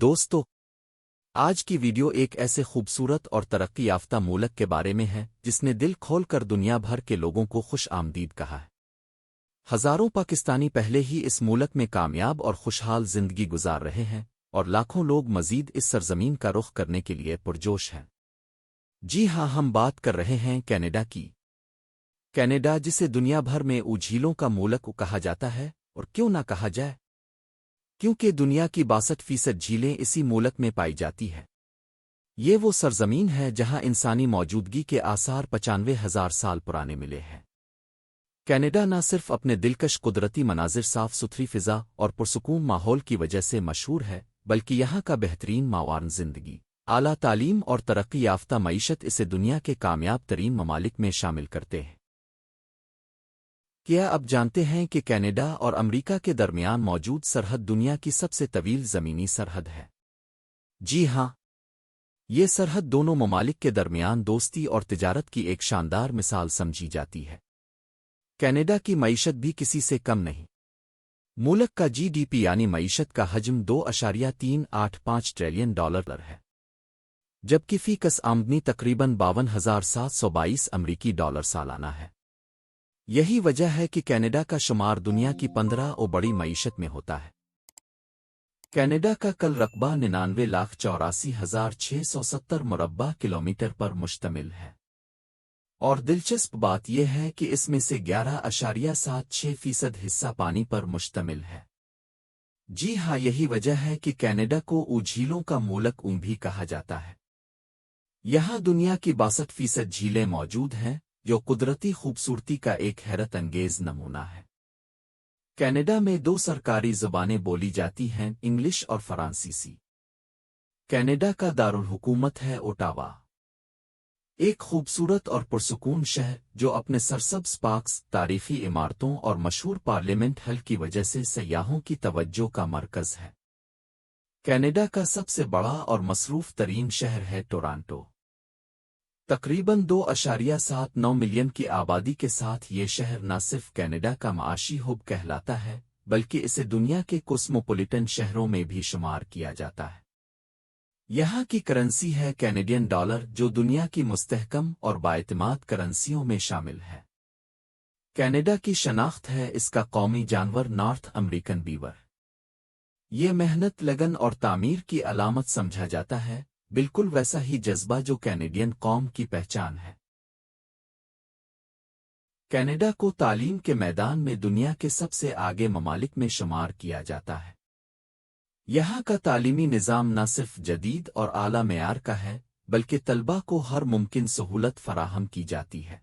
دوستو، آج کی ویڈیو ایک ایسے خوبصورت اور ترقی یافتہ ملک کے بارے میں ہے جس نے دل کھول کر دنیا بھر کے لوگوں کو خوش آمدید کہا ہے۔ ہزاروں پاکستانی پہلے ہی اس ملک میں کامیاب اور خوشحال زندگی گزار رہے ہیں اور لاکھوں لوگ مزید اس سرزمین کا رخ کرنے کے لیے پرجوش ہیں۔ جی ہاں، ہم بات کر رہے ہیں کینیڈا کی۔ کینیڈا، جسے دنیا بھر میں جھیلوں کا ملک کہا جاتا ہے، اور کیوں نہ کہا جائے، کیونکہ دنیا کی 62% جھیلیں اسی ملک میں پائی جاتی ہے۔ یہ وہ سرزمین ہے جہاں انسانی موجودگی کے آثار 95,000 سال پرانے ملے ہیں۔ کینیڈا نہ صرف اپنے دلکش قدرتی مناظر، صاف ستھری فضا اور پرسکون ماحول کی وجہ سے مشہور ہے، بلکہ یہاں کا بہترین معاون زندگی، اعلیٰ تعلیم اور ترقی یافتہ معیشت اسے دنیا کے کامیاب ترین ممالک میں شامل کرتے ہیں۔ کیا اب جانتے ہیں کہ کینیڈا اور امریکہ کے درمیان موجود سرحد دنیا کی سب سے طویل زمینی سرحد ہے؟ جی ہاں، یہ سرحد دونوں ممالک کے درمیان دوستی اور تجارت کی ایک شاندار مثال سمجھی جاتی ہے۔ کینیڈا کی معیشت بھی کسی سے کم نہیں۔ ملک کا جی ڈی پی یعنی معیشت کا حجم $2.385 ٹریلین ہے، جبکہ فی کس آمدنی تقریباً 52,722 امریکی ڈالر سالانہ ہے۔ یہی وجہ ہے کہ کینیڈا کا شمار دنیا کی 15 بڑی معیشت میں ہوتا ہے۔ کینیڈا کا کل رقبہ 99,84,670 مربع کلومیٹر پر مشتمل ہے، اور دلچسپ بات یہ ہے کہ اس میں سے 11.76% حصہ پانی پر مشتمل ہے۔ جی ہاں، یہی وجہ ہے کہ کینیڈا کو جھیلوں کا ملک بھی کہا جاتا ہے۔ یہاں دنیا کی 62% جھیلیں موجود ہیں، جو قدرتی خوبصورتی کا ایک حیرت انگیز نمونہ ہے۔ کینیڈا میں 2 سرکاری زبانیں بولی جاتی ہیں، انگلش اور فرانسیسی۔ کینیڈا کا دارالحکومت ہے اوٹاوا، ایک خوبصورت اور پرسکون شہر جو اپنے سرسبز پارکس، تاریخی عمارتوں اور مشہور پارلیمنٹ ہل کی وجہ سے سیاحوں کی توجہ کا مرکز ہے۔ کینیڈا کا سب سے بڑا اور مصروف ترین شہر ہے ٹورانٹو۔ تقریباً 2.79 ملین کی آبادی کے ساتھ یہ شہر نہ صرف کینیڈا کا معاشی ہب کہلاتا ہے، بلکہ اسے دنیا کے کوسموپولیٹن شہروں میں بھی شمار کیا جاتا ہے۔ یہاں کی کرنسی ہے کینیڈین ڈالر، جو دنیا کی مستحکم اور بااعتماد کرنسیوں میں شامل ہے۔ کینیڈا کی شناخت ہے اس کا قومی جانور نارتھ امریکن بیور۔ یہ محنت، لگن اور تعمیر کی علامت سمجھا جاتا ہے، بالکل ویسا ہی جذبہ جو کینیڈین قوم کی پہچان ہے۔ کینیڈا کو تعلیم کے میدان میں دنیا کے سب سے آگے ممالک میں شمار کیا جاتا ہے۔ یہاں کا تعلیمی نظام نہ صرف جدید اور اعلیٰ معیار کا ہے، بلکہ طلباء کو ہر ممکن سہولت فراہم کی جاتی ہے۔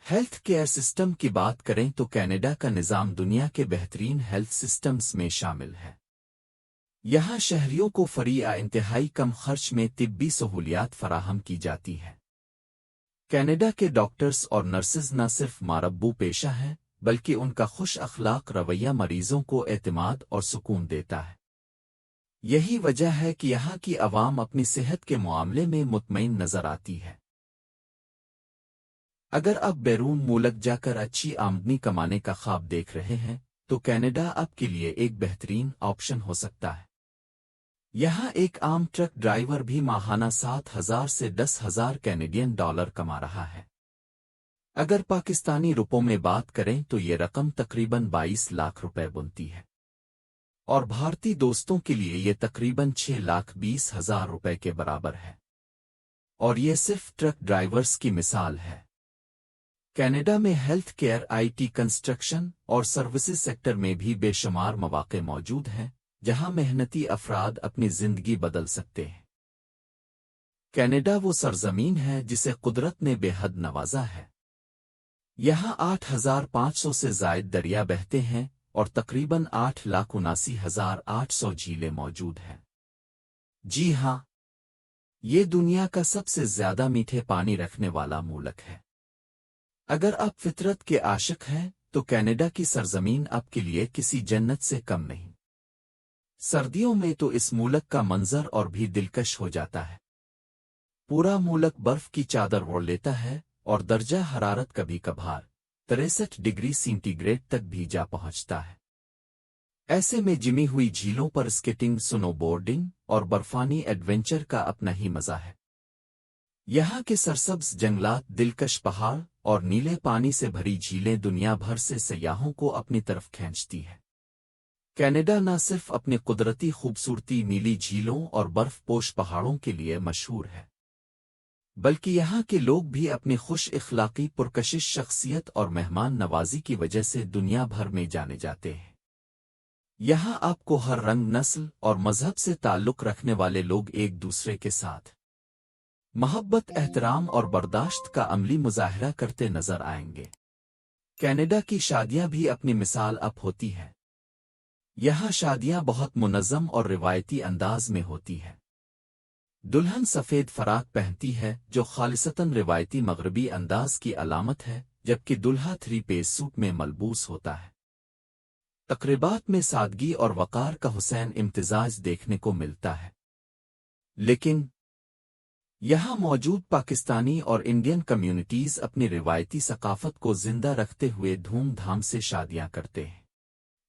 ہیلتھ کیئر سسٹم کی بات کریں تو کینیڈا کا نظام دنیا کے بہترین ہیلتھ سسٹمز میں شامل ہے۔ یہاں شہریوں کو فری یا انتہائی کم خرچ میں طبی سہولیات فراہم کی جاتی ہیں۔ کینیڈا کے ڈاکٹرز اور نرسز نہ صرف ماربو پیشہ ہیں، بلکہ ان کا خوش اخلاق رویہ مریضوں کو اعتماد اور سکون دیتا ہے۔ یہی وجہ ہے کہ یہاں کی عوام اپنی صحت کے معاملے میں مطمئن نظر آتی ہے۔ اگر آپ بیرون ملک جا کر اچھی آمدنی کمانے کا خواب دیکھ رہے ہیں، تو کینیڈا آپ کے لیے ایک بہترین آپشن ہو سکتا ہے۔ یہاں ایک عام ٹرک ڈرائیور بھی ماہانہ 7,000 سے 10,000 کینیڈین ڈالر کما رہا ہے۔ اگر پاکستانی روپوں میں بات کریں تو یہ رقم تقریباً 22 لاکھ روپے بنتی ہے، اور بھارتی دوستوں کے لیے یہ تقریباً 6,20,000 روپے کے برابر ہے۔ اور یہ صرف ٹرک ڈرائیورز کی مثال ہے۔ کینیڈا میں health care, I T, construction اور سروسز سیکٹر میں بھی بے شمار مواقع موجود ہیں، جہاں محنتی افراد اپنی زندگی بدل سکتے ہیں۔ کینیڈا وہ سرزمین ہے جسے قدرت نے بے حد نوازا ہے۔ یہاں 8,500 سے زائد دریا بہتے ہیں اور تقریباً 8,79,800 جھیلیں موجود ہیں۔ جی ہاں، یہ دنیا کا سب سے زیادہ میٹھے پانی رکھنے والا ملک ہے۔ اگر آپ فطرت کے عاشق ہیں تو کینیڈا کی سرزمین آپ کے لیے کسی جنت سے کم نہیں۔ سردیوں میں تو اس ملک کا منظر اور بھی دلکش ہو جاتا ہے۔ پورا ملک برف کی چادر اوڑھ لیتا ہے اور درجہ حرارت کبھی کبھار 63 ڈگری سینٹی گریڈ تک بھی جا پہنچتا ہے۔ ایسے میں جمی ہوئی جھیلوں پر اسکیٹنگ، سنو بورڈنگ اور برفانی ایڈونچر کا اپنا ہی مزہ ہے۔ یہاں کے سرسبز جنگلات، دلکش پہاڑ اور نیلے پانی سے بھری جھیلیں دنیا بھر سے سیاحوں کو اپنی طرف کھینچتی ہیں۔ کینیڈا نہ صرف اپنی قدرتی خوبصورتی، نیلی جھیلوں اور برف پوش پہاڑوں کے لیے مشہور ہے، بلکہ یہاں کے لوگ بھی اپنی خوش اخلاقی، پرکشش شخصیت اور مہمان نوازی کی وجہ سے دنیا بھر میں جانے جاتے ہیں۔ یہاں آپ کو ہر رنگ، نسل اور مذہب سے تعلق رکھنے والے لوگ ایک دوسرے کے ساتھ محبت، احترام اور برداشت کا عملی مظاہرہ کرتے نظر آئیں گے۔ کینیڈا کی شادیاں بھی اپنی مثال اب ہوتی ہیں۔ یہاں شادیاں بہت منظم اور روایتی انداز میں ہوتی ہیں۔ دلہن سفید فراق پہنتی ہے جو خالصتاً روایتی مغربی انداز کی علامت ہے، جبکہ دلہا 3 پیس سوٹ میں ملبوس ہوتا ہے۔ تقریبات میں سادگی اور وقار کا حسین امتزاج دیکھنے کو ملتا ہے، لیکن یہاں موجود پاکستانی اور انڈین کمیونٹیز اپنی روایتی ثقافت کو زندہ رکھتے ہوئے دھوم دھام سے شادیاں کرتے ہیں۔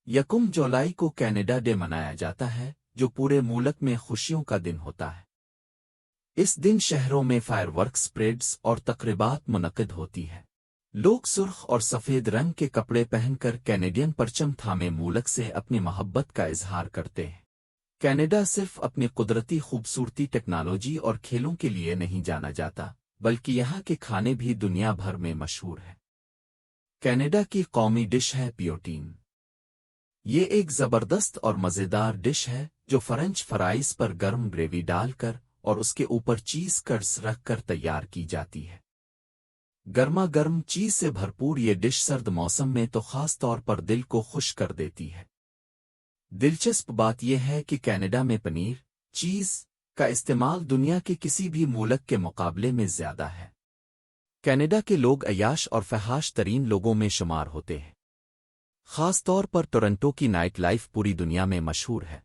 1 جولائی کو کینیڈا ڈے منایا جاتا ہے، جو پورے ملک میں خوشیوں کا دن ہوتا ہے۔ اس دن شہروں میں فائر ورکس، پریڈز اور تقریبات منعقد ہوتی ہے۔ لوگ سرخ اور سفید رنگ کے کپڑے پہن کر کینیڈین پرچم تھامے ملک سے اپنی محبت کا اظہار کرتے ہیں۔ کینیڈا صرف اپنی قدرتی خوبصورتی، ٹیکنالوجی اور کھیلوں کے لیے نہیں جانا جاتا، بلکہ یہاں کے کھانے بھی دنیا بھر میں مشہور ہیں۔ کینیڈا کی قومی ڈش ہے پیوٹین۔ یہ ایک زبردست اور مزیدار ڈش ہے جو فرنچ فرائز پر گرم گریوی ڈال کر اور اس کے اوپر چیز کرس رکھ کر تیار کی جاتی ہے۔ گرما گرم چیز سے بھرپور یہ ڈش سرد موسم میں تو خاص طور پر دل کو خوش کر دیتی ہے۔ دلچسپ بات یہ ہے کہ کینیڈا میں پنیر، چیز کا استعمال دنیا کے کسی بھی ملک کے مقابلے میں زیادہ ہے۔ کینیڈا کے لوگ عیاش اور فحاش ترین لوگوں میں شمار ہوتے ہیں۔ خاص طور پر ٹورنٹو کی نائٹ لائف پوری دنیا میں مشہور ہے۔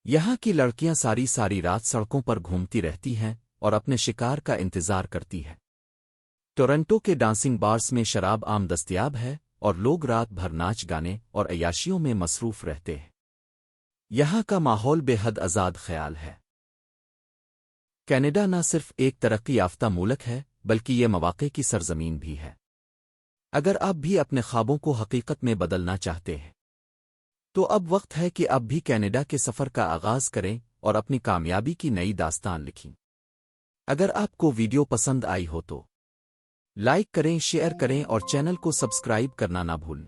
یہاں کی لڑکیاں ساری رات سڑکوں پر گھومتی رہتی ہیں اور اپنے شکار کا انتظار کرتی ہیں۔ ٹورنٹو کے ڈانسنگ بارز میں شراب عام دستیاب ہے اور لوگ رات بھر ناچ گانے اور عیاشیوں میں مصروف رہتے ہیں۔ یہاں کا ماحول بے حد آزاد خیال ہے۔ کینیڈا نہ صرف ایک ترقی یافتہ ملک ہے بلکہ یہ مواقع کی سرزمین بھی ہے۔ اگر آپ بھی اپنے خوابوں کو حقیقت میں بدلنا چاہتے ہیں تو اب وقت ہے کہ آپ بھی کینیڈا کے سفر کا آغاز کریں اور اپنی کامیابی کی نئی داستان لکھیں۔ اگر آپ کو ویڈیو پسند آئی ہو تو لائک کریں، شیئر کریں اور چینل کو سبسکرائب کرنا نہ بھولیں۔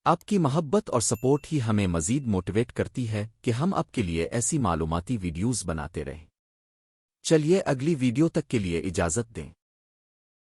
آپ کی محبت اور سپورٹ ہی ہمیں مزید موٹیویٹ کرتی ہے کہ ہم آپ کے لیے ایسی معلوماتی ویڈیوز بناتے رہیں۔ چلیے اگلی ویڈیو تک کے لیے اجازت دیں۔